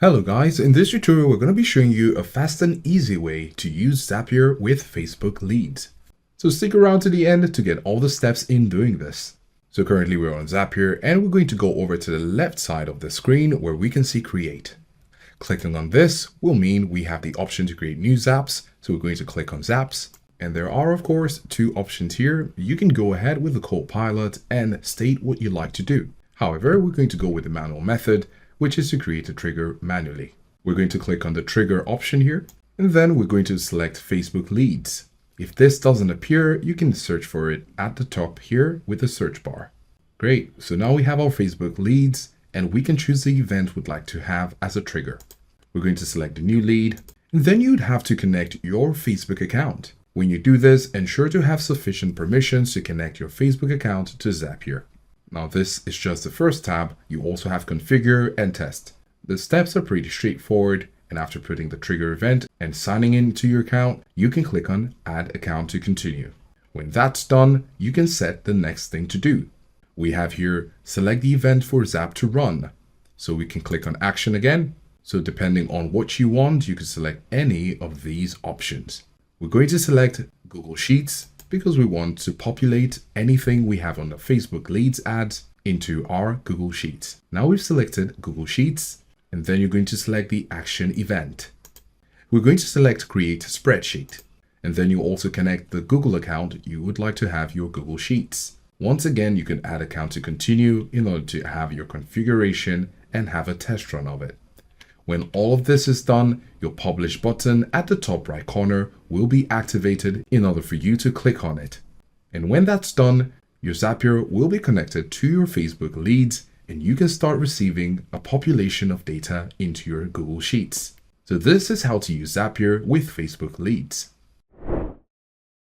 Hello guys, in this tutorial we're going to be showing you a fast and easy way to use Zapier with Facebook leads. So stick around to the end to get all the steps in doing this. So currently we're on Zapier and we're going to go over to the left side of the screen where we can see create. Clicking on this will mean we have the option to create new Zaps, so we're going to click on Zaps. And there are of course two options here. You can go ahead with the Copilot and state what you'd like to do. However, we're going to go with the manual method, which is to create a trigger manually. We're going to click on the trigger option here, and then we're going to select Facebook leads. If this doesn't appear, you can search for it at the top here with the search bar. Great, so now we have our Facebook leads, and we can choose the event we'd like to have as a trigger. We're going to select a new lead, and then you'd have to connect your Facebook account. When you do this, ensure to have sufficient permissions to connect your Facebook account to Zapier. Now this is just the first tab. You also have configure and test. The steps are pretty straightforward, and after putting the trigger event and signing into your account, you can click on add account to continue. When that's done, you can set the next thing to do. We have here select the event for Zap to run. So we can click on action again. So depending on what you want, you can select any of these options. We're going to select Google Sheets because we want to populate anything we have on the Facebook leads ads into our Google Sheets. Now we've selected Google Sheets, and then you're going to select the action event. We're going to select create spreadsheet, and then you also connect the Google account you would like to have your Google Sheets. Once again, you can add account to continue in order to have your configuration and have a test run of it. When all of this is done, your publish button at the top right corner will be activated in order for you to click on it. And when that's done, your Zapier will be connected to your Facebook leads and you can start receiving a population of data into your Google Sheets. So this is how to use Zapier with Facebook leads.